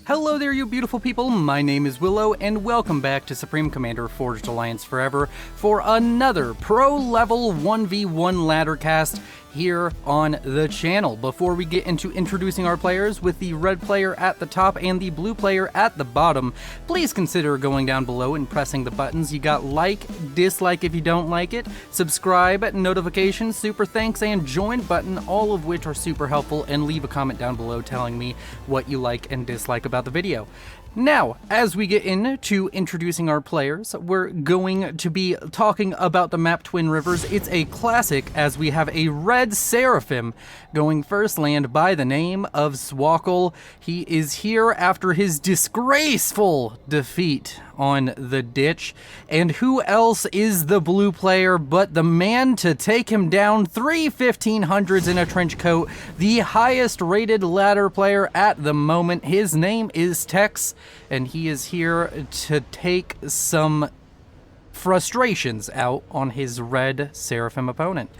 Hello there, you beautiful people. My name is Willow, and welcome back to Supreme Commander Forged Alliance Forever for another pro-level 1v1 ladder cast here on the channel. Before we get into introducing our players with the red player at the top and the blue player at the bottom, please consider going down below and pressing the buttons. You got like, dislike if you don't like it, subscribe, notifications, super thanks, and join button, all of which are super helpful, and leave a comment down below telling me what you like and dislike about the video. Now, as we get into introducing our players, we're going to be talking about the map Twin Rivers. It's a classic, as we have a red Seraphim going first land by the name of Swkoll. He is here after his disgraceful defeat on the ditch. And who else is the blue player but the man to take him down? 3 1500s in a trench coat, the highest rated ladder player at the moment. His name is Tex, and he is here to take some frustrations out on his red Seraphim opponent.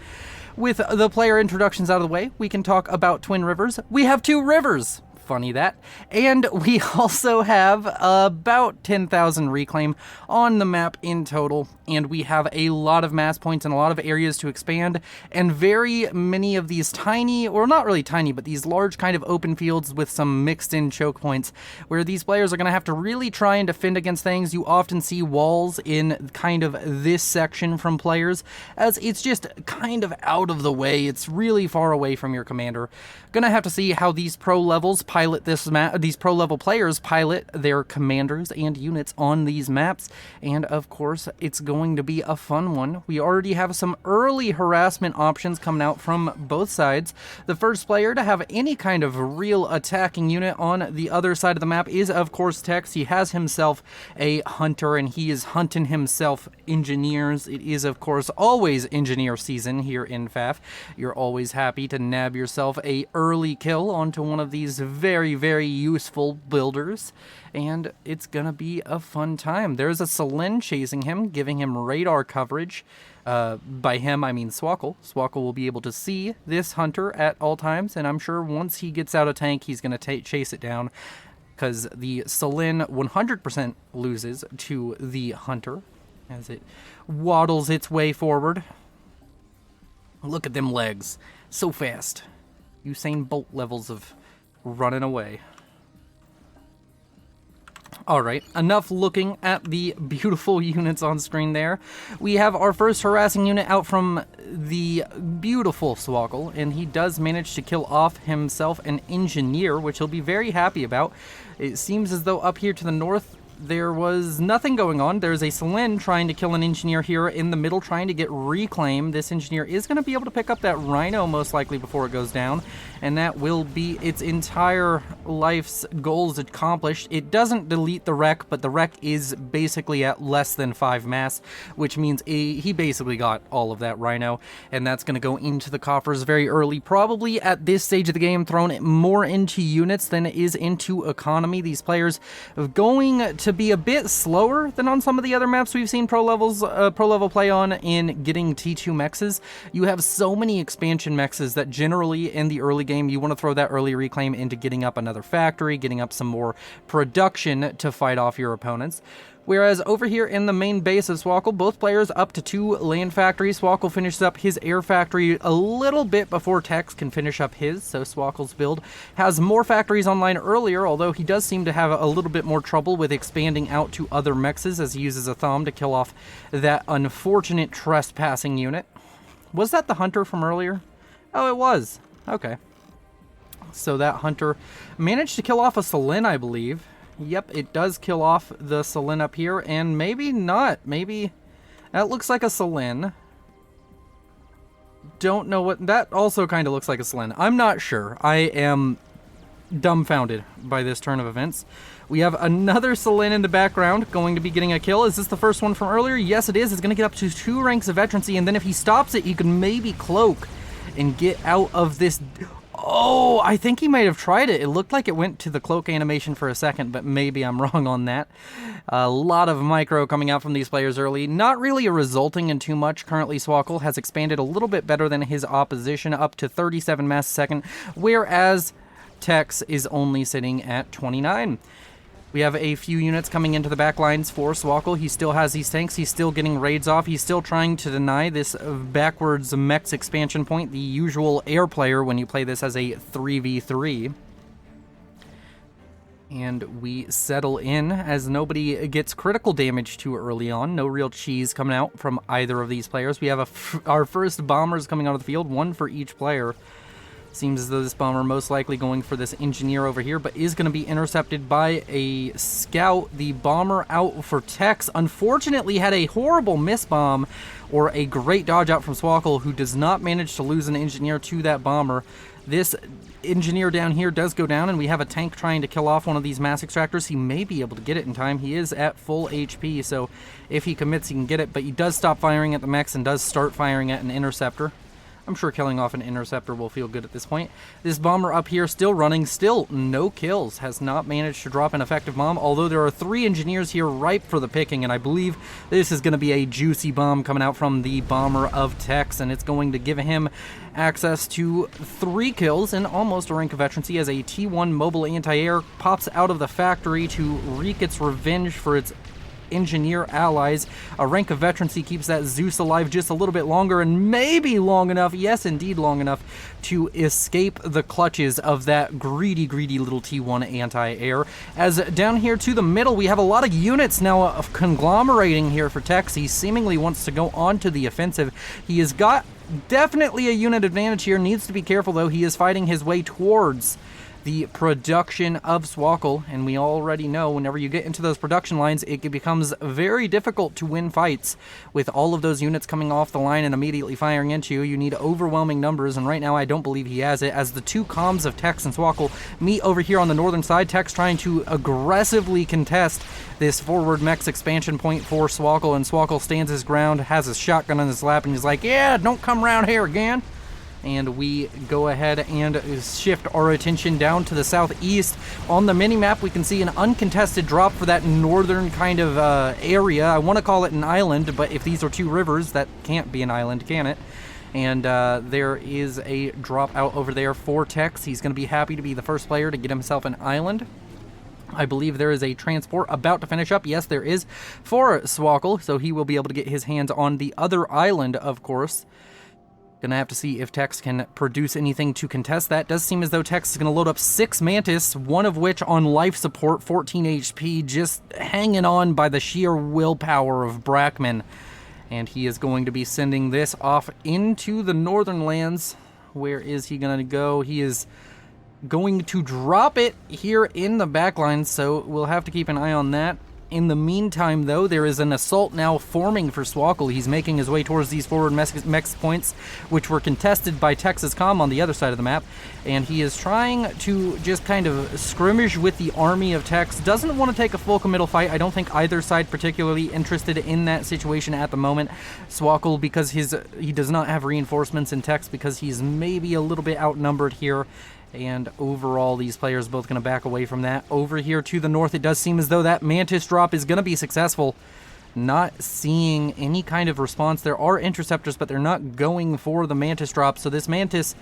With the player introductions out of the way, we can talk about Twin Rivers. We have 2 rivers. Funny that. And we also have about 10,000 reclaim on the map in total, and we have a lot of mass points and a lot of areas to expand, and very many of these tiny, or not really tiny, but these large kind of open fields with some mixed in choke points where these players are going to have to really try and defend against things. You often see walls in kind of this section from players, as it's just kind of out of the way. It's really far away from your commander. Gonna have to see how these pro levels pilot this map, these pro level players pilot their commanders and units on these maps, and of course it's going to be a fun one. We already have some early harassment options coming out from both sides. The first player to have any kind of real attacking unit on the other side of the map is of course Tex. He has himself a hunter, and he is hunting himself engineers. It is of course always engineer season here in FAF. You're always happy to nab yourself a early kill onto one of these very useful builders, and it's gonna be a fun time. There's a Selene chasing him, giving him radar coverage. By him, I mean Swkoll. Swkoll will be able to see this hunter at all times, and I'm sure once he gets out of tank, he's gonna chase it down, because the Selene 100% loses to the hunter as it waddles its way forward. Look at them legs, so fast. Usain Bolt levels of running away. Alright, enough looking at the beautiful units on screen there. We have our first harassing unit out from the beautiful Swkoll, and he does manage to kill off himself an engineer, which he'll be very happy about. It seems as though up here to the north there was nothing going on. There's a Selene trying to kill an engineer here in the middle, trying to get reclaim. This engineer is going to be able to pick up that rhino most likely before it goes down, and that will be its entire life's goals accomplished. It doesn't delete the wreck, but the wreck is basically at less than 5 mass, which means he basically got all of that rhino, and that's going to go into the coffers very early. Probably at this stage of the game thrown it more into units than it is into economy. These players are going to be a bit slower than on some of the other maps we've seen pro level play on in getting T2 mexes. You have so many expansion mexes that generally in the early game you want to throw that early reclaim into getting up another factory, getting up some more production to fight off your opponents. Whereas over here in the main base of Swkoll, both players up to 2 land factories. Swkoll finishes up his air factory a little bit before Tex can finish up his, so Swkoll's build has more factories online earlier, although he does seem to have a little bit more trouble with expanding out to other mexes as he uses a thumb to kill off that unfortunate trespassing unit. Was that the hunter from earlier? Oh, it was. Okay. So that hunter managed to kill off a Selene, I believe. Yep, it does kill off the Selene up here, and maybe not. Maybe that looks like a Selene. Don't know what... That also kind of looks like a Selene. I'm not sure. I am dumbfounded by this turn of events. We have another Selene in the background going to be getting a kill. Is this the first one from earlier? Yes, it is. It's going to get up to 2 ranks of veterancy, and then if he stops it, he can maybe cloak and get out of this... Oh, I think he might have tried it. It looked like it went to the cloak animation for a second, but maybe I'm wrong on that. A lot of micro coming out from these players early. Not really resulting in too much. Currently, Swkoll has expanded a little bit better than his opposition, up to 37 mass a second, whereas Tex is only sitting at 29. We have a few units coming into the back lines for Swkoll. He still has these tanks. He's still getting raids off. He's still trying to deny this backwards mechs expansion point, the usual air player when you play this as a 3v3. And we settle in as nobody gets critical damage too early on. No real cheese coming out from either of these players. We have our first bombers coming out of the field, one for each player. Seems as though this bomber most likely going for this engineer over here, but is going to be intercepted by a scout. The bomber out for Tex unfortunately had a horrible miss bomb, or a great dodge out from Swkoll, who does not manage to lose an engineer to that bomber. This engineer down here does go down, and we have a tank trying to kill off one of these mass extractors. He may be able to get it in time. He is at full HP, so if he commits, he can get it, but he does stop firing at the mechs and does start firing at an interceptor. I'm sure killing off an interceptor will feel good at this point. This bomber up here still running, still no kills, has not managed to drop an effective bomb, although there are 3 engineers here ripe for the picking, and I believe this is going to be a juicy bomb coming out from the bomber of Tex, and it's going to give him access to 3 kills and almost a rank of veterancy as a T1 mobile anti-air pops out of the factory to wreak its revenge for its engineer allies. A rank of veterancy keeps that Zeus alive just a little bit longer, and maybe long enough, yes indeed long enough, to escape the clutches of that greedy little T1 anti-air. As down here to the middle, we have a lot of units now conglomerating here for Tex. He seemingly wants to go on to the offensive. He has got definitely a unit advantage here, needs to be careful though. He is fighting his way towards the production of Swkoll, and we already know whenever you get into those production lines, it becomes very difficult to win fights with all of those units coming off the line and immediately firing into you. You need overwhelming numbers, and right now I don't believe he has it, as the 2 comms of Tex and Swkoll meet over here on the northern side. Tex trying to aggressively contest this forward mechs expansion point for Swkoll, and Swkoll stands his ground, has his shotgun on his lap, and he's like, yeah, don't come around here again. And we go ahead and shift our attention down to the southeast. On the mini-map, we can see an uncontested drop for that northern kind of area. I want to call it an island, but if these are 2 rivers, that can't be an island, can it? And there is a drop out over there for Tex. He's going to be happy to be the first player to get himself an island. I believe there is a transport about to finish up. Yes, there is, for Swkoll, so he will be able to get his hands on the other island, of course. Gonna have to see if Tex can produce anything to contest that. Does seem as though Tex is gonna load up 6 Mantis, one of which on life support, 14 HP, just hanging on by the sheer willpower of Brackman. And he is going to be sending this off into the northern lands. Where is he gonna go? He is going to drop it here in the backline, so we'll have to keep an eye on that. In the meantime, though, there is an assault now forming for Swkoll. He's making his way towards these forward mechs points, which were contested by Texas Com on the other side of the map, and he is trying to just kind of skirmish with the army of Tex. Doesn't want to take a full committal fight. I don't think either side particularly interested in that situation at the moment. Swkoll, because he does not have reinforcements, in Tex because he's maybe a little bit outnumbered here. And overall, these players both going to back away from that. Over here to the north, it does seem as though that Mantis drop is going to be successful. Not seeing any kind of response. There are interceptors, but they're not going for the Mantis drop. So this Mantis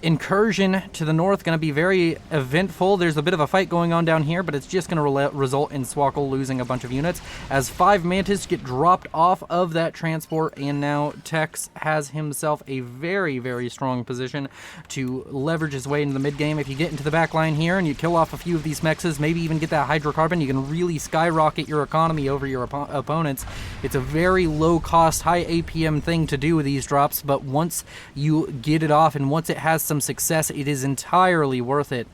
incursion to the north going to be very eventful. There's a bit of a fight going on down here, but it's just going to result in Swkoll losing a bunch of units as 5 Mantis get dropped off of that transport, and now Tex has himself a very strong position to leverage his way into the mid game. If you get into the back line here and you kill off a few of these mexes, maybe even get that hydrocarbon, you can really skyrocket your economy over your opponents. It's a very low cost, high APM thing to do with these drops, but once you get it off and once it has some success, it is entirely worth it.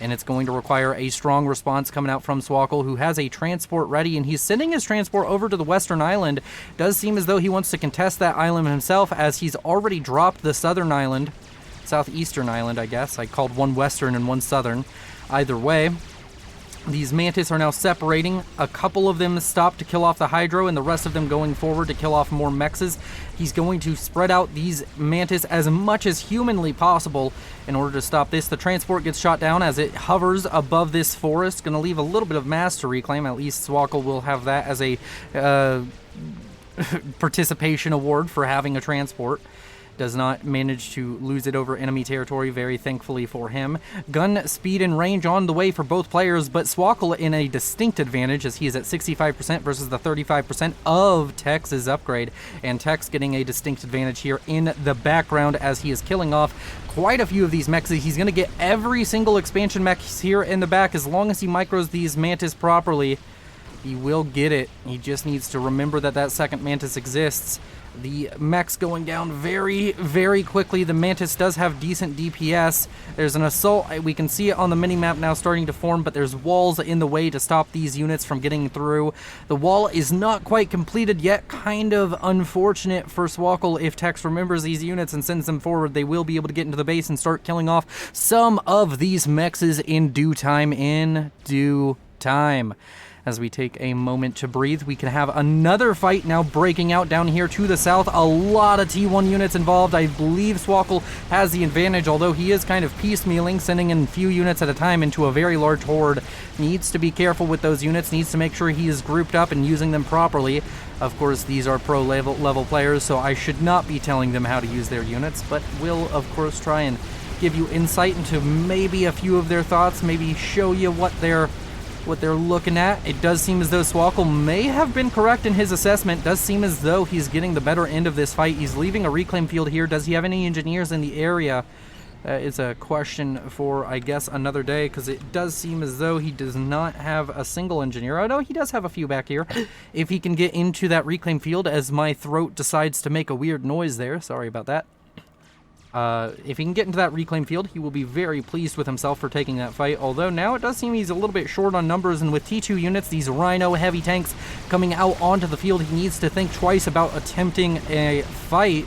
And it's going to require a strong response coming out from Swkoll, who has a transport ready, and he's sending his transport over to the western island. Does seem as though he wants to contest that island himself, as he's already dropped the southern island, southeastern island, I guess. I called one western and one southern. Either way, these Mantis are now separating. A couple of them stopped to kill off the Hydro, and the rest of them going forward to kill off more mexes. He's going to spread out these Mantis as much as humanly possible in order to stop this. The transport gets shot down as it hovers above this forest. Going to leave a little bit of mass to reclaim. At least Swkoll will have that as a participation award for having a transport. does not manage to lose it over enemy territory, very thankfully for him. Gun speed and range on the way for both players, but Swkoll in a distinct advantage as he is at 65% versus the 35% of Tex's upgrade, and Tex getting a distinct advantage here in the background as he is killing off quite a few of these mechs. He's going to get every single expansion mech here in the back as long as he micros these Mantis properly. He will get it. He just needs to remember that that second Mantis exists. The mech's going down very, very quickly. The Mantis does have decent DPS. There's an assault. We can see it on the mini-map now starting to form, but there's walls in the way to stop these units from getting through. The wall is not quite completed yet. Kind of unfortunate for Swkoll. If Tex remembers these units and sends them forward, they will be able to get into the base and start killing off some of these mechs in due time. As we take a moment to breathe, we can have another fight now breaking out down here to the south. A lot of T1 units involved. I believe Swkoll has the advantage, although he is kind of piecemealing, sending in few units at a time into a very large horde. Needs to be careful with those units, needs to make sure he is grouped up and using them properly. Of course, these are pro level players, so I should not be telling them how to use their units, but will, of course, try and give you insight into maybe a few of their thoughts, maybe show you what they're looking at. It does seem as though Swkoll may have been correct in his assessment. Does seem as though he's getting the better end of this fight. He's leaving a reclaim field here. Does he have any engineers in the area? Is a question for, I guess, another day, because it does seem as though he does not have a single engineer. Oh no, he does have a few back here. If he can get into that reclaim field, as my throat decides to make a weird noise there. Sorry about that. If he can get into that reclaim field, he will be very pleased with himself for taking that fight, although now it does seem he's a little bit short on numbers, and with T2 units, these Rhino heavy tanks coming out onto the field, he needs to think twice about attempting a fight.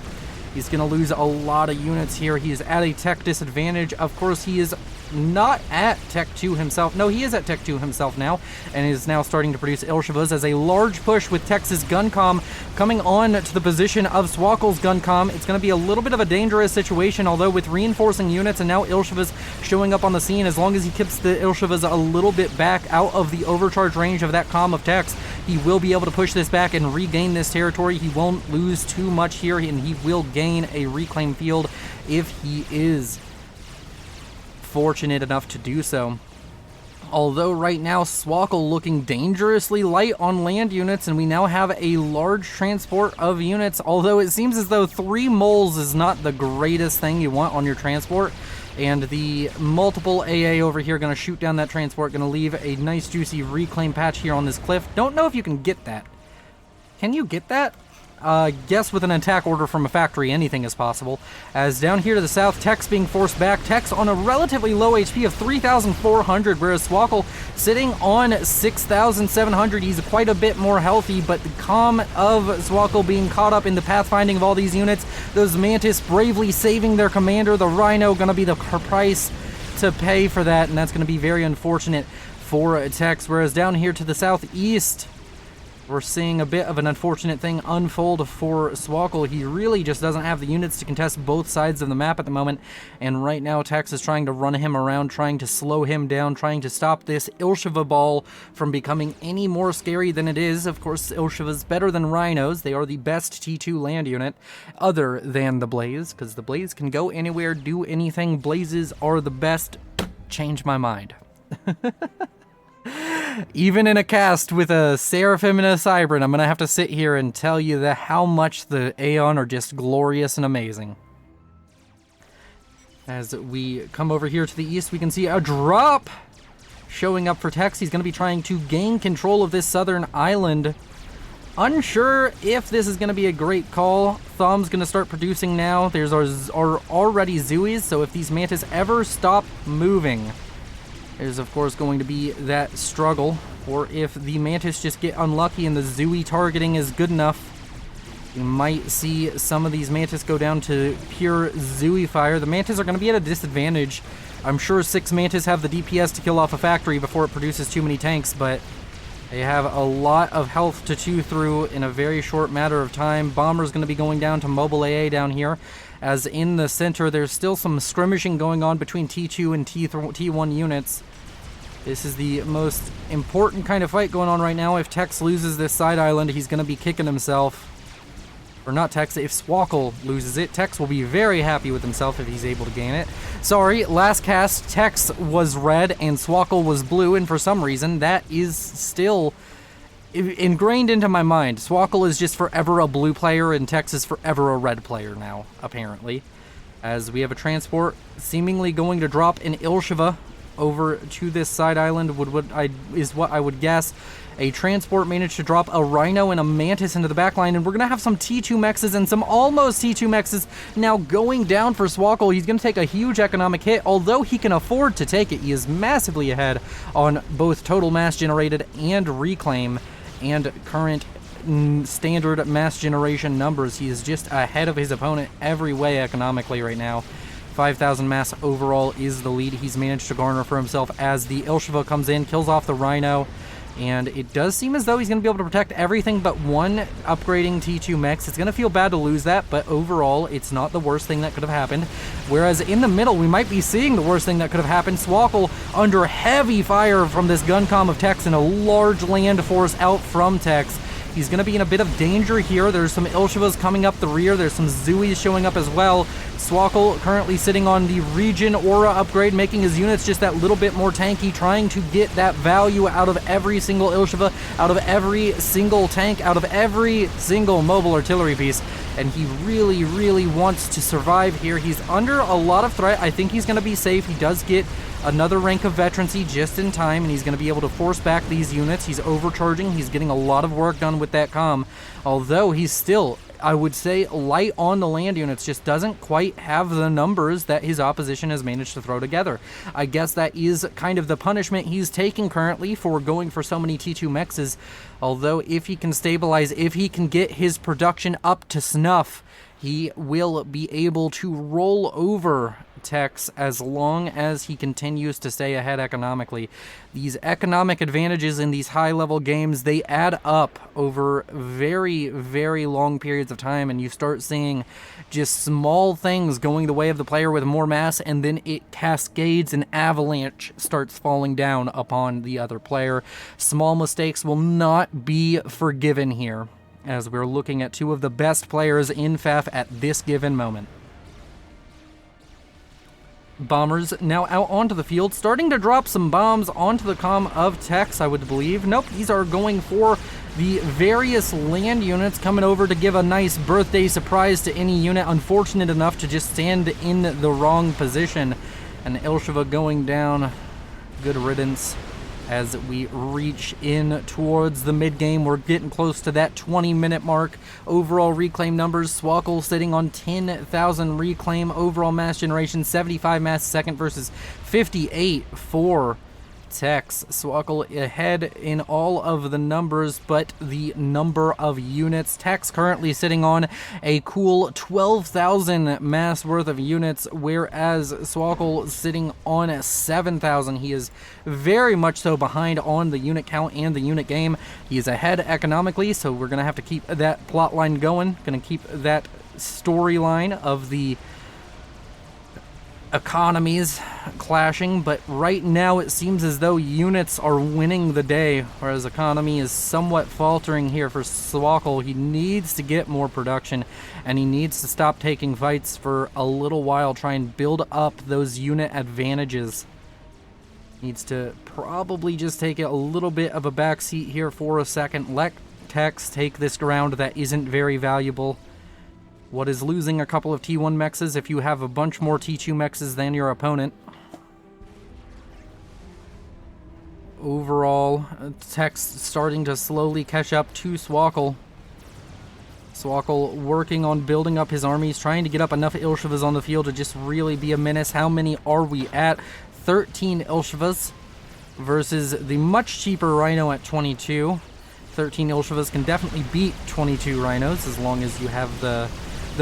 He's going to lose a lot of units here. He is at a tech disadvantage. Of course, he is not at Tech 2 himself. No, he is at Tech 2 himself now, and is now starting to produce Ilshivas as a large push with Tex's Guncom coming on to the position of Swkoll's Guncom. It's going to be a little bit of a dangerous situation, although with reinforcing units and now Ilshivas showing up on the scene, as long as he keeps the Ilshivas a little bit back out of the overcharge range of that comm of Tex, he will be able to push this back and regain this territory. He won't lose too much here, and he will gain a reclaim field if he is fortunate enough to do so. Although right now Swkoll looking dangerously light on land units, and we now have a large transport of units, although it seems as though 3 moles is not the greatest thing you want on your transport, and the multiple AA over here going to shoot down that transport, going to leave a nice juicy reclaim patch here on this cliff. Don't know if you can get that. Can you get that? Guess with an attack order from a factory, anything is possible. As down here to the south, Tex being forced back. Tex on a relatively low HP of 3,400, whereas Swkoll sitting on 6,700. He's quite a bit more healthy, but the comm of Swkoll being caught up in the pathfinding of all these units. Those Mantis bravely saving their commander. The Rhino going to be the price to pay for that, and that's going to be very unfortunate for Tex. Whereas down here to the southeast, we're seeing a bit of an unfortunate thing unfold for Swkoll. He really just doesn't have the units to contest both sides of the map at the moment, and right now Tex is trying to run him around, trying to slow him down, trying to stop this Ilshiva ball from becoming any more scary than it is. Of course, Ilshiva's better than Rhinos. They are the best T2 land unit, other than the Blaze, because the Blaze can go anywhere, do anything. Blazes are the best. Change my mind. Even in a cast with a Seraphim and a Cybran, I'm going to have to sit here and tell you that how much the Aeon are just glorious and amazing. As we come over here to the east, we can see a drop showing up for Tex. He's going to be trying to gain control of this southern island. Unsure if this is going to be a great call. Thumb's going to start producing now. There's our already Zooies, so if these Mantis ever stop moving, there's of course going to be that struggle. Or if the Mantis just get unlucky and the Zooey targeting is good enough, you might see some of these Mantis go down to pure Zooey fire. The Mantis are going to be at a disadvantage. I'm sure 6 Mantis have the DPS to kill off a factory before it produces too many tanks, but they have a lot of health to chew through in a very short matter of time. Bomber's going to be going down to mobile AA down here, as in the center there's still some skirmishing going on between T2 and T1 units. This is the most important kind of fight going on right now. If Tex loses this side island, he's going to be kicking himself. Or not Tex, if Swkoll loses it, Tex will be very happy with himself if he's able to gain it. Sorry, last cast, Tex was red and Swkoll was blue, and for some reason, that is still ingrained into my mind. Swkoll is just forever a blue player, and Tex is forever a red player now, apparently. As we have a transport seemingly going to drop an Ilsheva over to this side island, is what I would guess. A transport managed to drop a Rhino and a Mantis into the backline, and we're going to have some T2 mexes and some almost T2 mexes now going down for Swkoll. He's going to take a huge economic hit, although he can afford to take it. He is massively ahead on both total mass generated and reclaim and current standard mass generation numbers. He is just ahead of his opponent every way economically right now. 5,000 mass overall is the lead he's managed to garner for himself as the Ilsheva comes in, kills off the Rhino, and it does seem as though he's going to be able to protect everything but one upgrading T2 mechs. It's going to feel bad to lose that, but overall, it's not the worst thing that could have happened. Whereas in the middle, we might be seeing the worst thing that could have happened. Swkoll under heavy fire from this gun comm of Tex and a large land force out from Tex. He's going to be in a bit of danger here. There's some Ilshevas coming up the rear. There's some Zooies showing up as well. Swkoll currently sitting on the Regen Aura upgrade, making his units just that little bit more tanky, trying to get that value out of every single Ilsheva, out of every single tank, out of every single mobile artillery piece. And he really, really wants to survive here. He's under a lot of threat. I think he's going to be safe. He does get another rank of veterancy just in time, and he's going to be able to force back these units. He's overcharging. He's getting a lot of work done with that comm, although he's still, I would say, light on the land units, just doesn't quite have the numbers that his opposition has managed to throw together. I guess that is kind of the punishment he's taking currently for going for so many T2 mexes, although if he can stabilize, if he can get his production up to snuff, he will be able to roll over Tex as long as he continues to stay ahead economically. These economic advantages in these high-level games, they add up over very, very long periods of time, and you start seeing just small things going the way of the player with more mass, and then it cascades, an avalanche starts falling down upon the other player. Small mistakes will not be forgiven here, as we're looking at two of the best players in FAF at this given moment. Bombers now out onto the field, starting to drop some bombs onto the comm of Tex, I would believe. Nope, these are going for the various land units, coming over to give a nice birthday surprise to any unit unfortunate enough to just stand in the wrong position. And Ilsheva going down. Good riddance. As we reach in towards the mid-game, we're getting close to that 20-minute mark. Overall reclaim numbers, Swkoll sitting on 10,000 reclaim. Overall mass generation, 75 mass a second versus 58 for Tex. Swkoll ahead in all of the numbers, but the number of units. Tex currently sitting on a cool 12,000 mass worth of units, whereas Swkoll sitting on 7,000. He is very much so behind on the unit count and the unit game. He is ahead economically, so we're going to have to keep that plot line going. Going to keep that storyline of the economies clashing, but right now it seems as though units are winning the day, whereas economy is somewhat faltering here for Swkoll. He needs to get more production, and he needs to stop taking fights for a little while, try and build up those unit advantages. Needs to probably just take a little bit of a backseat here for a second. Let Tex take this ground that isn't very valuable. What is losing a couple of T1 mexes if you have a bunch more T2 mexes than your opponent? Overall, Tex starting to slowly catch up to Swkoll. Swkoll working on building up his armies, trying to get up enough Ilshevas on the field to just really be a menace. How many are we at? 13 Ilshevas versus the much cheaper Rhino at 22. 13 Ilshevas can definitely beat 22 Rhinos as long as you have the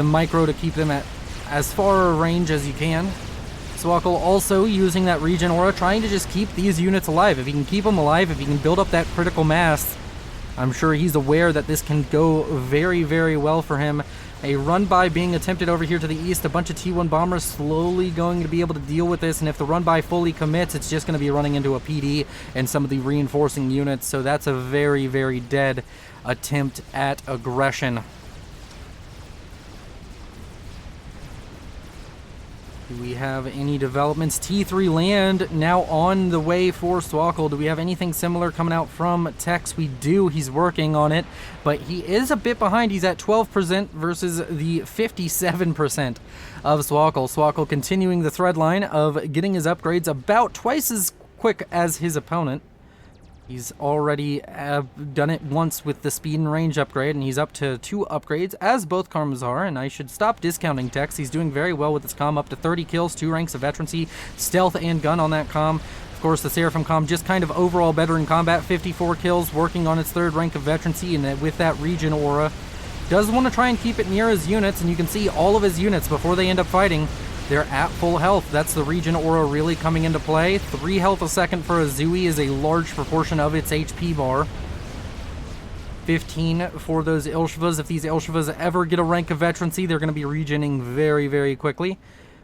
micro to keep them at as far a range as you can. Swkoll also using that Regen Aura, trying to just keep these units alive. If he can keep them alive, if he can build up that critical mass, I'm sure he's aware that this can go very, very well for him. A run-by being attempted over here to the east. A bunch of T1 bombers slowly going to be able to deal with this, and if the run-by fully commits, it's just going to be running into a PD and some of the reinforcing units, so that's a very, very dead attempt at aggression. Do we have any developments? T3 land now on the way for Swkoll. Do we have anything similar coming out from Tex? We do. He's working on it, but he is a bit behind. He's at 12% versus the 57% of Swkoll. Swkoll continuing the thread line of getting his upgrades about twice as quick as his opponent. He's already done it once with the speed and range upgrade, and he's up to 2 upgrades, as both Karmas are, and I should stop discounting Tex. He's doing very well with his comm, up to 30 kills, 2 ranks of veterancy, stealth and gun on that comm. Of course, the Seraphim comm just kind of overall better in combat, 54 kills, working on its 3rd rank of veterancy, and with that region aura. Does want to try and keep it near his units, and you can see all of his units before they end up fighting. They're at full health. That's the region aura really coming into play. 3 health a second for a Zooey is a large proportion of its HP bar. 15 for those Ilshvas. If these Ilshvas ever get a rank of veterancy, they're going to be regening very, very quickly.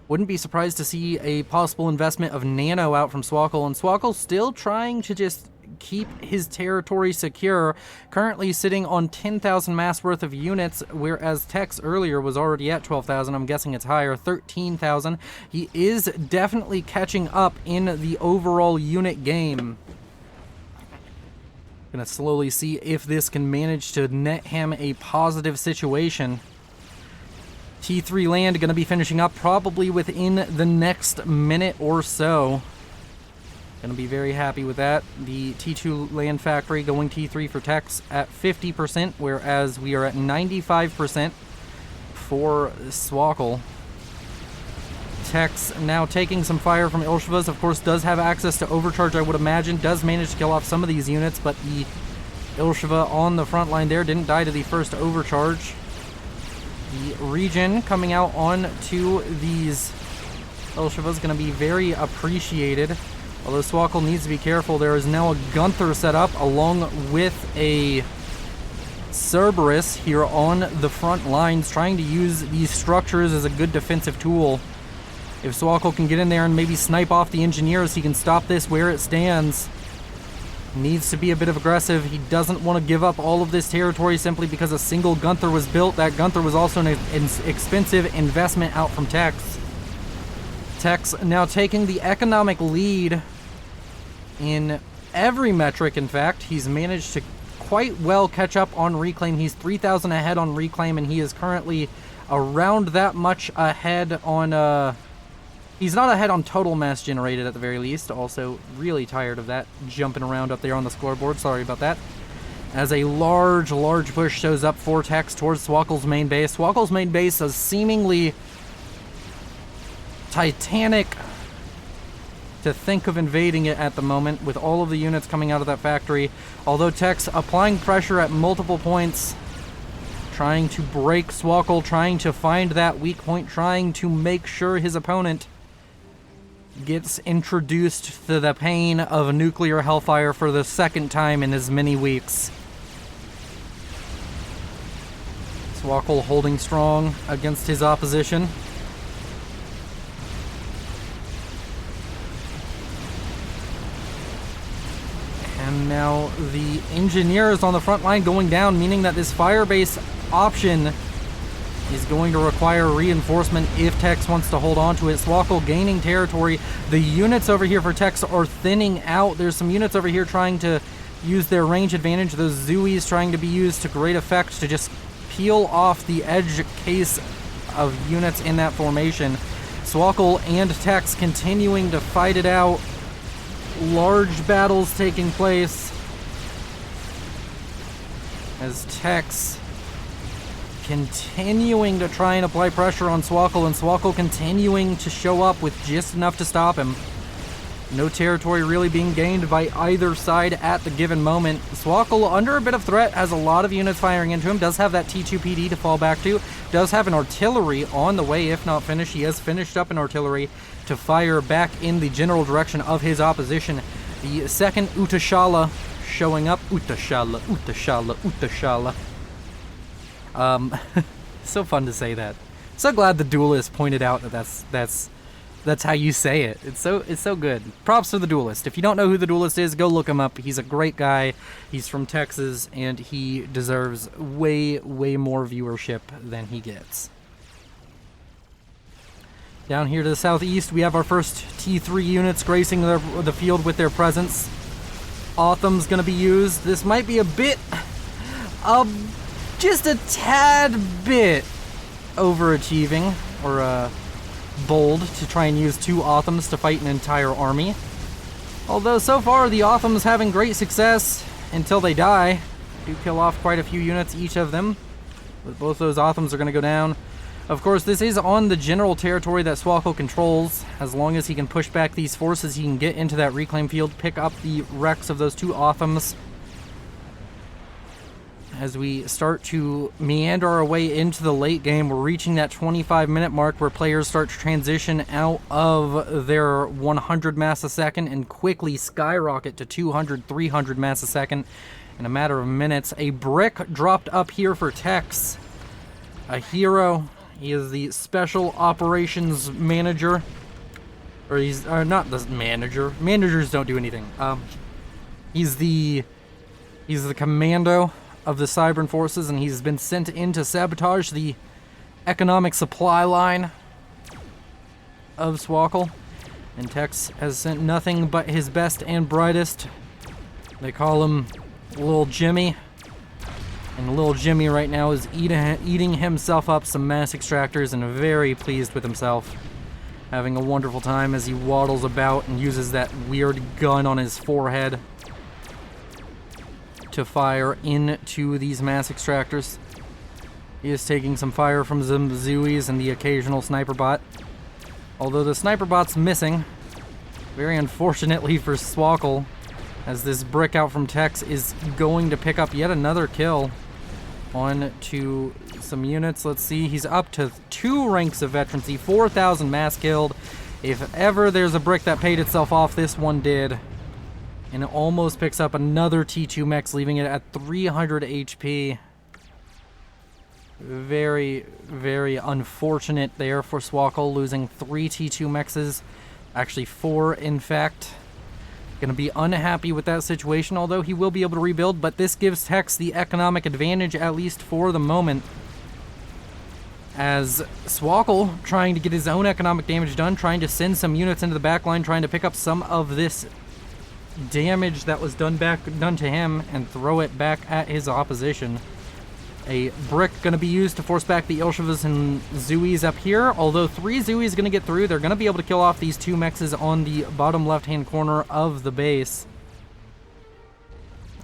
Wouldn't be surprised to see a possible investment of Nano out from Swkoll, and Swkoll still trying to just keep his territory secure, currently sitting on 10,000 mass worth of units, whereas Tex earlier was already at 12,000. I'm guessing it's higher, 13,000. He is definitely catching up in the overall unit game. Gonna slowly see if this can manage to net him a positive situation. T3 land gonna be finishing up probably within the next minute or so. Gonna be very happy with that. The T2 land factory going T3 for Tex at 50%, whereas we are at 95% for Swkoll. Tex now taking some fire from Ilshvas, of course does have access to overcharge, I would imagine, does manage to kill off some of these units, but the Ilshva on the front line there didn't die to the first overcharge. The regen coming out on to these Ilshva is going to be very appreciated. Although Swkoll needs to be careful, there is now a Gunther set up along with a Cerberus here on the front lines, trying to use these structures as a good defensive tool. If Swkoll can get in there and maybe snipe off the engineers, he can stop this where it stands. Needs to be a bit of aggressive. He doesn't want to give up all of this territory simply because a single Gunther was built. That Gunther was also an expensive investment out from Tex. Tex now taking the economic lead in every metric. In fact, he's managed to quite well catch up on reclaim. He's 3,000 ahead on reclaim, and he is currently around that much ahead on he's not ahead on total mass generated at the very least. Also really tired of that jumping around up there on the scoreboard, sorry about that. As a large push shows up for Tex towards Swkoll's main base. Swkoll's main base is seemingly titanic to think of invading it at the moment, with all of the units coming out of that factory. Although Tex applying pressure at multiple points, trying to break Swkoll, trying to find that weak point, trying to make sure his opponent gets introduced to the pain of nuclear hellfire for the 2nd time in as many weeks. Swkoll holding strong against his opposition. And now the engineers on the front line going down, meaning that this firebase option is going to require reinforcement if Tex wants to hold on to it. Swkoll gaining territory. The units over here for Tex are thinning out. There's some units over here trying to use their range advantage. Those Zooies trying to be used to great effect to just peel off the edge case of units in that formation. Swkoll and Tex continuing to fight it out. Large battles taking place as Tex continuing to try and apply pressure on Swkoll, and Swkoll continuing to show up with just enough to stop him. No territory really being gained by either side at the given moment. Swkoll under a bit of threat, has a lot of units firing into him, does have that T2 PD to fall back to, does have an artillery on the way, if not finished. He has finished up an artillery to fire back in the general direction of his opposition. The second Utashala showing up. Utashala. So fun to say that. So glad the Duelist pointed out that that's how you say it. It's so good. Props to the Duelist. If you don't know who the Duelist is, go look him up. He's a great guy. He's from Texas, and he deserves way more viewership than he gets. Down here to the southeast, we have our first T3 units gracing the field with their presence. Autumn's going to be used. This might be a bit, just a tad bit overachieving, or bold, to try and use 2 Autumns to fight an entire army. Although so far the Autumn's having great success until they die. Do kill off quite a few units, each of them. But both those Autumns are going to go down. Of course, this is on the general territory that Swkoll controls. As long as he can push back these forces, he can get into that reclaim field, pick up the wrecks of those 2 Autumns. As we start to meander our way into the late game, we're reaching that 25-minute mark where players start to transition out of their 100 mass a second and quickly skyrocket to 200, 300 mass a second in a matter of minutes. A brick dropped up here for Tex, a hero. He is the special operations manager, or he's not the manager. Managers don't do anything. He's the commando of the Cybran forces, and he's been sent in to sabotage the economic supply line of Swkoll. And Tex has sent nothing but his best and brightest. They call him Little Jimmy. And Little Jimmy right now is eating himself up some mass extractors and very pleased with himself. Having a wonderful time as he waddles about and uses that weird gun on his forehead to fire into these mass extractors. He is taking some fire from some Zooies and the occasional sniper bot. Although the sniper bot's missing, very unfortunately for Swkoll, as this brick out from Tex is going to pick up yet another kill on to some units. Let's see, he's up to 2 ranks of veterancy, 4,000 mass killed. If ever there's a brick that paid itself off, this one did. And it almost picks up another T2 mechs, leaving it at 300 HP. Very, very unfortunate there for Swkoll, losing 3 T2 mechs. Actually 4, in fact. Going to be unhappy with that situation, although he will be able to rebuild, but this gives Tex the economic advantage, at least for the moment. As Swkoll, trying to get his own economic damage done, trying to send some units into the backline, trying to pick up some of this damage that was done to him and throw it back at his opposition. A brick going to be used to force back the Ilshavas and Zooies up here. Although 3 Zooies going to get through, they're going to be able to kill off these 2 mechs on the bottom left-hand corner of the base.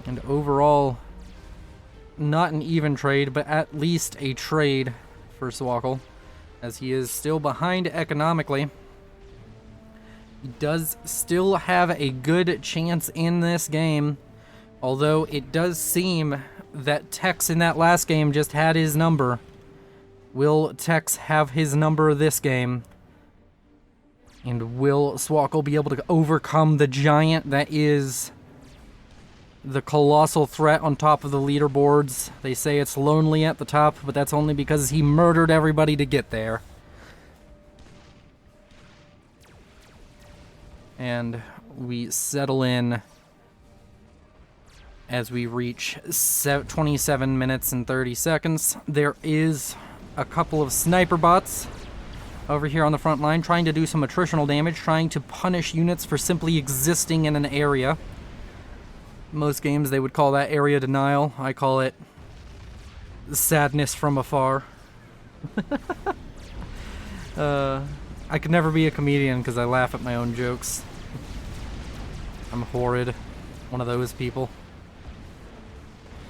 And overall, not an even trade, but at least a trade for Swkoll, as he is still behind economically. He does still have a good chance in this game, although it does seem that Tex in that last game just had his number. Will Tex have his number this game? And will Swkoll be able to overcome the giant that is the colossal threat on top of the leaderboards? They say it's lonely at the top, but that's only because he murdered everybody to get there. And we settle in as we reach 27 minutes and 30 seconds. There is a couple of sniper bots over here on the front line trying to do some attritional damage, trying to punish units for simply existing in an area. Most games they would call that area denial. I call it sadness from afar. I could never be a comedian because I laugh at my own jokes. I'm horrid. One of those people.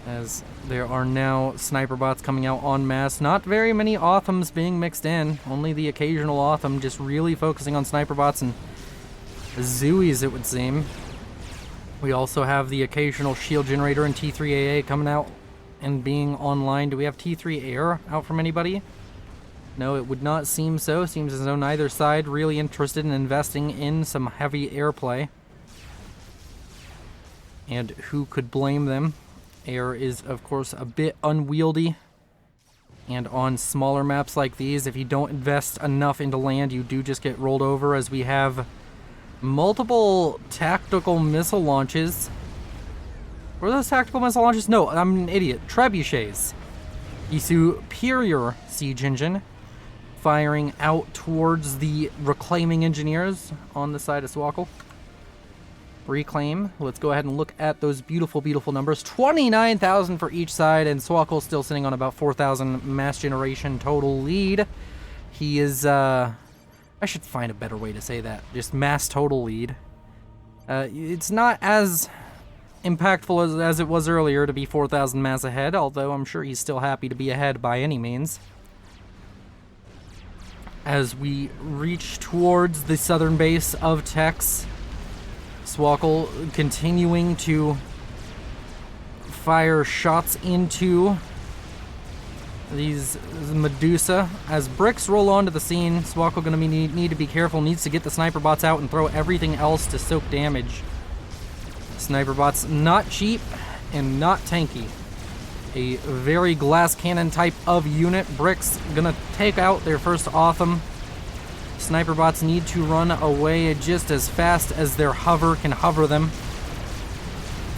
As there are now sniper bots coming out en masse. Not very many Autumns being mixed in. Only the occasional Autumn, just really focusing on sniper bots and Zooies, it would seem. We also have the occasional shield generator and T3AA coming out and being online. Do we have T3 air out from anybody? No, it would not seem so. Seems as though neither side really interested in investing in some heavy airplay. And who could blame them? Air is, of course, a bit unwieldy. And on smaller maps like these, if you don't invest enough into land, you do just get rolled over, as we have multiple tactical missile launches. Were those tactical missile launches? No, I'm an idiot. Trebuchets. The superior siege engine firing out towards the reclaiming engineers on the side of Swkoll. Reclaim. Let's go ahead and look at those beautiful, beautiful numbers. 29,000 for each side, and Swkoll still sitting on about 4,000 mass generation total lead. He is, I should find a better way to say that. Just mass total lead. It's not as impactful as it was earlier to be 4,000 mass ahead, although I'm sure he's still happy to be ahead by any means. As we reach towards the southern base of Tex, Swkoll continuing to fire shots into these Medusa. As bricks roll onto the scene, Swkoll gonna need to be careful, needs to get the sniper bots out and throw everything else to soak damage. Sniper bots not cheap and not tanky. A very glass cannon type of unit. Bricks gonna take out their first Autumn. Sniper bots need to run away just as fast as their hover can hover them.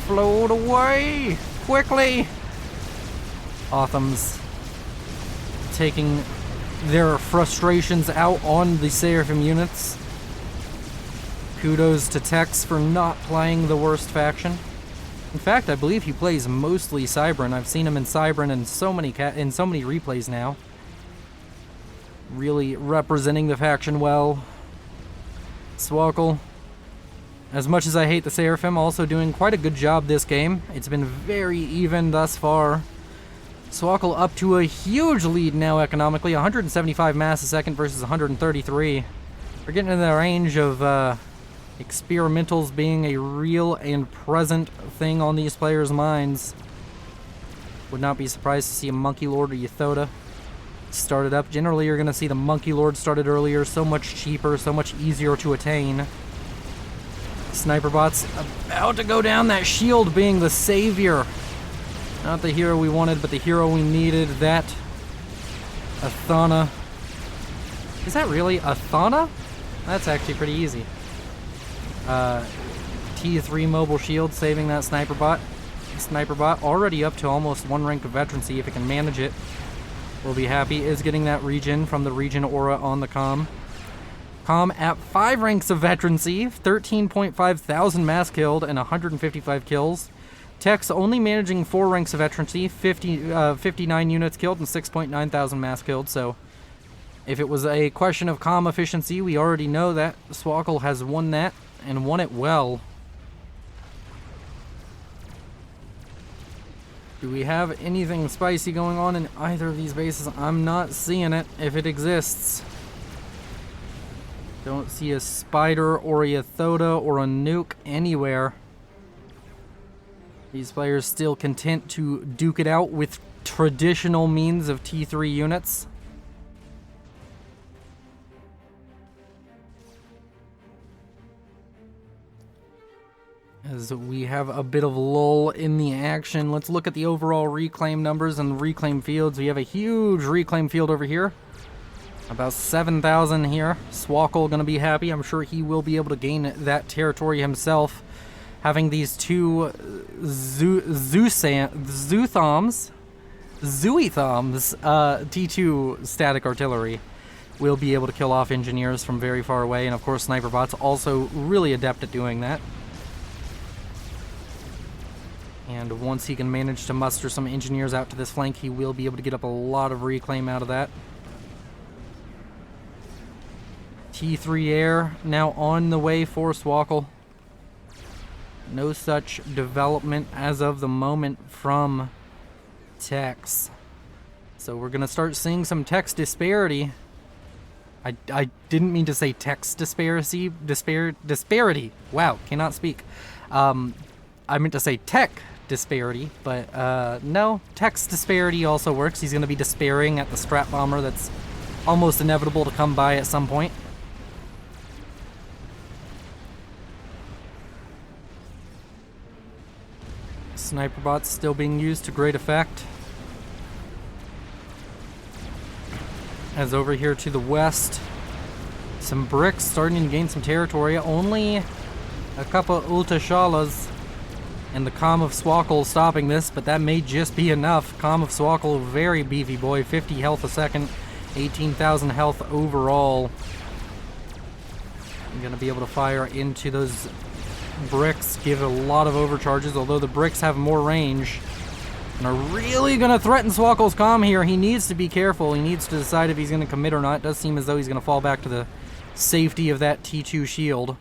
Float away! Quickly! Autumns taking their frustrations out on the Seraphim units. Kudos to Tex for not playing the worst faction. In fact, I believe he plays mostly Cybran. I've seen him in Cybran in so many replays now. Really representing the faction well. Swkoll, as much as I hate the Seraphim, also doing quite a good job this game. It's been very even thus far. Swkoll up to a huge lead now economically. 175 mass a second versus 133. We're getting in the range of experimentals being a real and present thing on these players' minds. Would not be surprised to see a Monkey Lord or Yathoda started up. Generally, you're going to see the Monkey Lord started earlier, so much cheaper, so much easier to attain. Sniper bots about to go down, that shield being the savior. Not the hero we wanted, but the hero we needed. That Athana. Is that really Athana? That's actually pretty easy. T3 mobile shield saving that sniper bot. Sniper bot already up to almost 1 rank of veterancy if it can manage it. We'll be happy. Is getting that regen from the regen aura on the comm. Comm at 5 ranks of veterancy, 13.5 thousand mass killed and 155 kills. Tex only managing 4 ranks of veterancy, 59 units killed and 6.9 thousand mass killed. So if it was a question of comm efficiency, we already know that Swkoll has won that and won it well. Do we have anything spicy going on in either of these bases? I'm not seeing it, if it exists. Don't see a spider or a Yathoda or a nuke anywhere. These players still content to duke it out with traditional means of T3 units. As we have a bit of lull in the action, let's look at the overall reclaim numbers and reclaim fields. We have a huge reclaim field over here. About 7,000 here. Swkoll gonna be happy. I'm sure he will be able to gain that territory himself. Having these two Zuithams, T2 static artillery will be able to kill off engineers from very far away. And of course, sniper bots also really adept at doing that. And once he can manage to muster some engineers out to this flank, he will be able to get up a lot of reclaim out of that. T3 air now on the way for Swkoll. No such development as of the moment from Tex. So we're going to start seeing some Tex disparity. I didn't mean to say Tex disparity. Wow, cannot speak. I meant to say tech disparity, but no, Tex disparity also works. He's going to be despairing at the strat bomber that's almost inevitable to come by at some point. Sniper bots still being used to great effect. As over here to the west, some bricks starting to gain some territory. Only a couple Ultashalas and the comm of Swkoll stopping this, but that may just be enough. Comm of Swkoll, very beefy boy, 50 health a second. 18,000 health overall. I'm gonna be able to fire into those bricks, give a lot of overcharges, although the bricks have more range. And are really gonna threaten Swkoll's comm here. He needs to be careful. He needs to decide if he's gonna commit or not. It does seem as though he's gonna fall back to the safety of that T2 shield.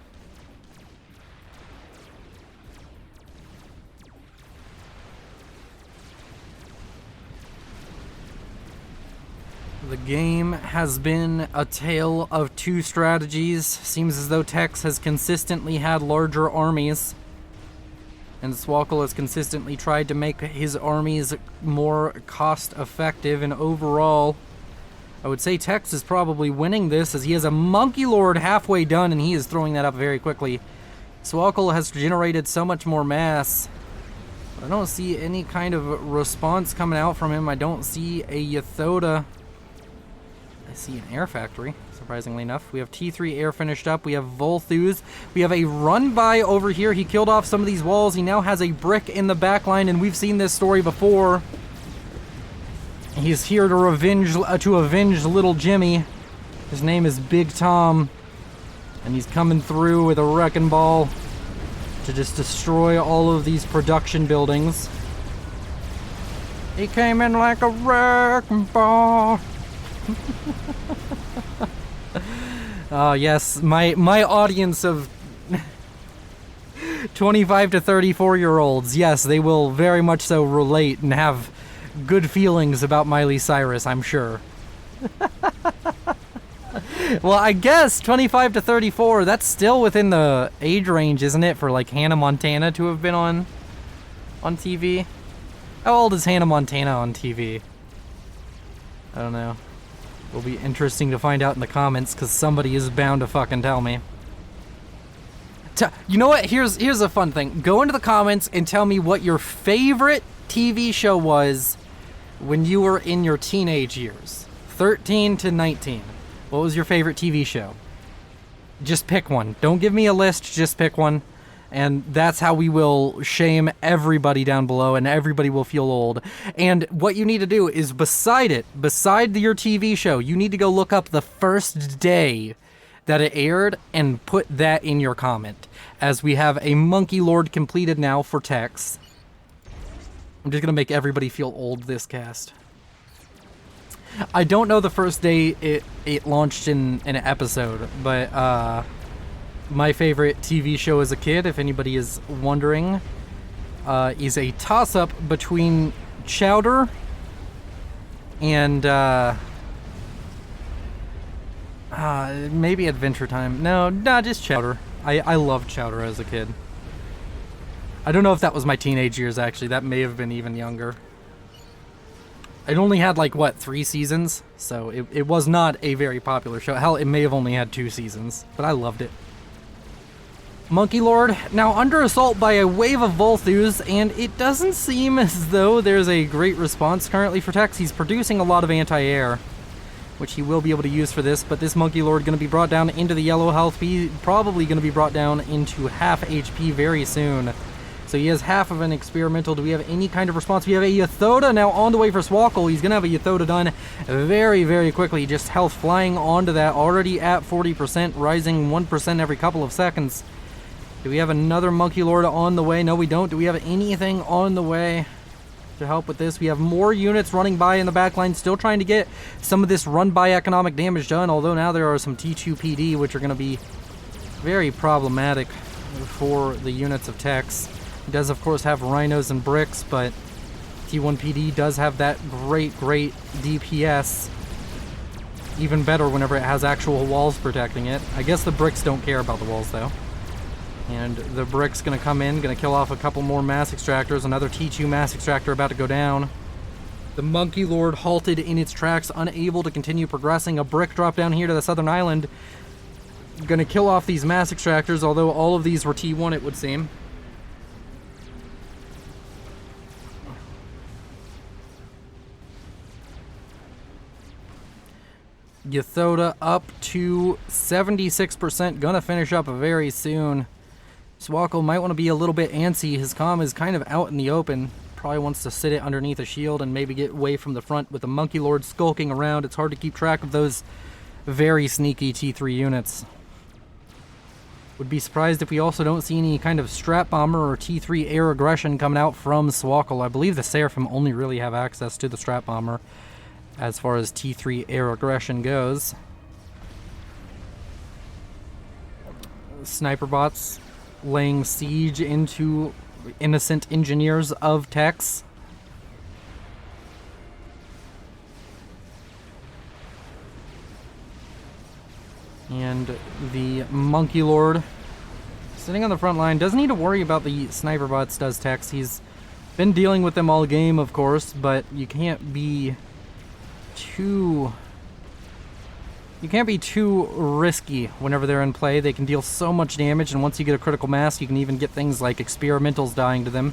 The game has been a tale of two strategies. Seems as though Tex has consistently had larger armies, and Swkoll has consistently tried to make his armies more cost-effective, and overall, I would say Tex is probably winning this, as he has a Monkey Lord halfway done, and he is throwing that up very quickly. Swkoll has generated so much more mass. I don't see any kind of response coming out from him. I don't see a Yathoda. I see an air factory, surprisingly enough. We have T3 air finished up. We have Volthus. We have a run-by over here. He killed off some of these walls. He now has a brick in the back line, and we've seen this story before. He's here to avenge little Jimmy. His name is Big Tom, and he's coming through with a wrecking ball to just destroy all of these production buildings. He came in like a wrecking ball. Yes, my audience of 25 to 34-year-olds, yes, they will very much so relate and have good feelings about Miley Cyrus, I'm sure. Well, I guess 25 to 34, that's still within the age range, isn't it, for like Hannah Montana to have been on TV? How old is Hannah Montana on TV? I don't know. Will be interesting to find out in the comments, because somebody is bound to fucking tell me. You know what? Here's a fun thing. Go into the comments and tell me what your favorite TV show was when you were in your teenage years. 13 to 19. What was your favorite TV show? Just pick one. Don't give me a list, just pick one. And that's how we will shame everybody down below, and everybody will feel old. And what you need to do is beside your TV show, you need to go look up the first day that it aired and put that in your comment. As we have a Monkey Lord completed now for Tex. I'm just gonna make everybody feel old this cast. I don't know the first day it launched in an episode, but my favorite TV show as a kid, if anybody is wondering, is a toss-up between Chowder and maybe Adventure Time. No, just Chowder. I loved Chowder as a kid. I don't know if that was my teenage years, actually. That may have been even younger. It only had, like, what, 3 seasons? So it was not a very popular show. Hell, it may have only had 2 seasons, but I loved it. Monkey Lord, now under assault by a wave of Volthus, and it doesn't seem as though there's a great response currently for Tex. He's producing a lot of anti-air, which he will be able to use for this, but this Monkey Lord going to be brought down into the yellow health. He's probably going to be brought down into half HP very soon. So he has half of an experimental. Do we have any kind of response? We have a Yathoda now on the way for Swkoll. He's going to have a Yathoda done very, very quickly. Just health flying onto that, already at 40%, rising 1% every couple of seconds. Do we have another Monkey Lord on the way? No, we don't. Do we have anything on the way to help with this? We have more units running by in the backline, still trying to get some of this run-by economic damage done, although now there are some T2 PD, which are going to be very problematic for the units of Tex. It does, of course, have rhinos and bricks, but T1 PD does have that great DPS. Even better whenever it has actual walls protecting it. I guess the bricks don't care about the walls, though. And the brick's gonna come in, gonna kill off a couple more mass extractors. Another T2 mass extractor about to go down. The Monkey Lord halted in its tracks, unable to continue progressing. A brick drop down here to the southern island. Gonna kill off these mass extractors, although all of these were T1, it would seem. Yathoda up to 76%, gonna finish up very soon. Swkoll might want to be a little bit antsy. His comm is kind of out in the open. probably wants to sit it underneath a shield and maybe get away from the front with the Monkey Lord skulking around. It's hard to keep track of those very sneaky T3 units. Would be surprised if we also don't see any kind of Strat Bomber or T3 air aggression coming out from Swkoll. I believe the Seraphim only really have access to the Strat Bomber as far as T3 air aggression goes. Sniper bots laying siege into innocent engineers of Tex. And the Monkey Lord sitting on the front line doesn't need to worry about the sniper bots, does Tex. He's been dealing with them all game, of course, but you can't be too risky whenever they're in play. They can deal so much damage, and once you get a critical mass, you can even get things like experimentals dying to them.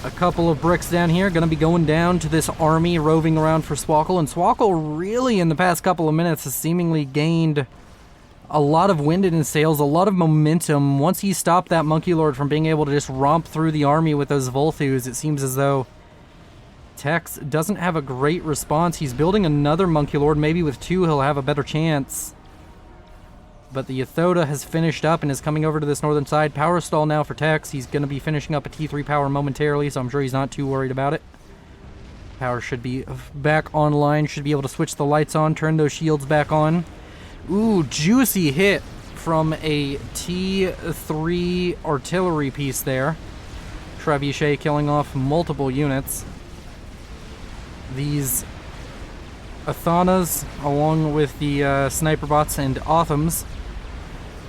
A couple of bricks down here, going to be going down to this army roving around for Swkoll, and Swkoll really in the past couple of minutes has seemingly gained a lot of wind in his sails, a lot of momentum. Once he stopped that Monkey Lord from being able to just romp through the army with those Volthus, it seems as though Tex doesn't have a great response. He's building another Monkey Lord. Maybe with two he'll have a better chance. But the Yathoda has finished up and is coming over to this northern side. Power stall now for Tex. He's going to be finishing up a T3 power momentarily, so I'm sure he's not too worried about it. Power should be back online. Should be able to switch the lights on, turn those shields back on. Ooh, juicy hit from a T3 artillery piece there. Trebuchet killing off multiple units. These Athanas, along with the sniper bots and Othams,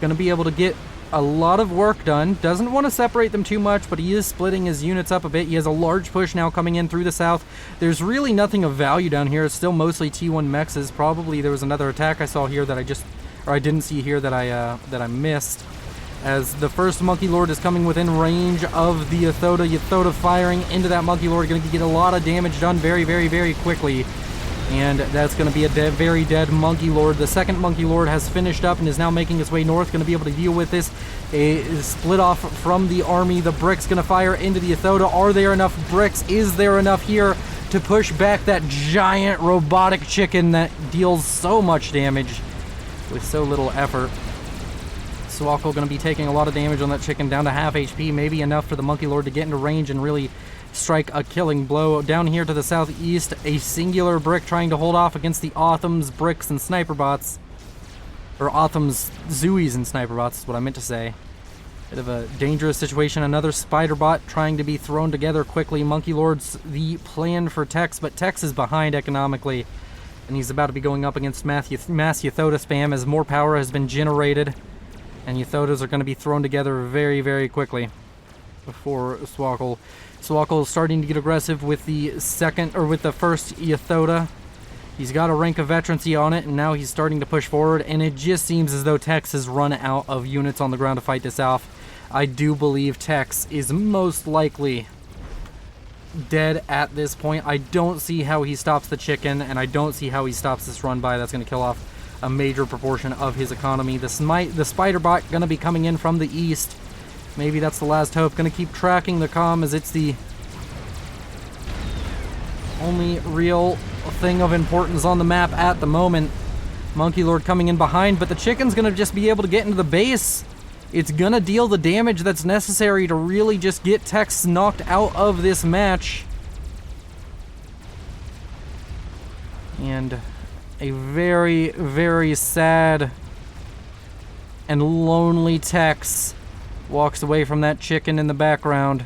going to be able to get a lot of work done. Doesn't want to separate them too much, but he is splitting his units up a bit. He has a large push now coming in through the south. There's really nothing of value down here. It's still mostly T1 mexes. Probably there was another attack I saw here that I didn't see here that I missed. As the first Monkey Lord is coming within range of the Yathoda. Yathoda firing into that Monkey Lord, going to get a lot of damage done very, very, very quickly. And that's going to be a very dead Monkey Lord. The second Monkey Lord has finished up and is now making its way north, going to be able to deal with this. A split off from the army. The brick's going to fire into the Yathoda. Are there enough bricks? Is there enough here to push back that giant robotic chicken that deals so much damage with so little effort? Swkoll going to be taking a lot of damage on that chicken, down to half HP, maybe enough for the Monkey Lord to get into range and really strike a killing blow. Down here to the southeast, a singular brick trying to hold off against the Otham's bricks and sniper bots. Or Otham's Zooies and sniper bots is what I meant to say. Bit of a dangerous situation. Another spider bot trying to be thrown together quickly. Monkey Lord's the plan for Tex, but Tex is behind economically. And he's about to be going up against mass Yathoda spam as more power has been generated. And Yathodas are going to be thrown together very, very quickly before Swkoll. Swkoll is starting to get aggressive with the first Yathoda. He's got a rank of veterancy on it, and now he's starting to push forward, and it just seems as though Tex has run out of units on the ground to fight this off. I do believe Tex is most likely dead at this point. I don't see how he stops the chicken, and I don't see how he stops this run by. That's going to kill off a major proportion of his economy. The spider bot going to be coming in from the east. Maybe that's the last hope. Going to keep tracking the comm as it's the only real thing of importance on the map at the moment. Monkey Lord coming in behind, but the chicken's going to just be able to get into the base. It's going to deal the damage that's necessary to really just get Tex knocked out of this match. And a very, very sad and lonely Tex walks away from that chicken in the background.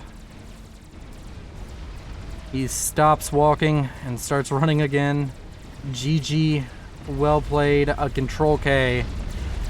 He stops walking and starts running again. GG, well played, a Control K.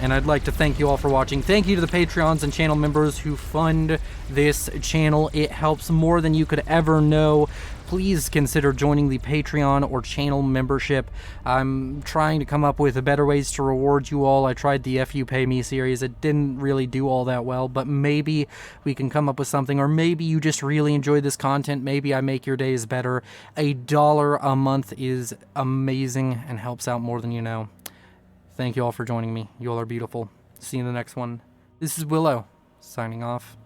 And I'd like to thank you all for watching. Thank you to the Patreons and channel members who fund this channel. It helps more than you could ever know. Please consider joining the Patreon or channel membership. I'm trying to come up with better ways to reward you all. I tried the F You Pay Me series. It didn't really do all that well, but maybe we can come up with something, or maybe you just really enjoy this content. Maybe I make your days better. $1 a month is amazing and helps out more than you know. Thank you all for joining me. You all are beautiful. See you in the next one. This is Willow, signing off.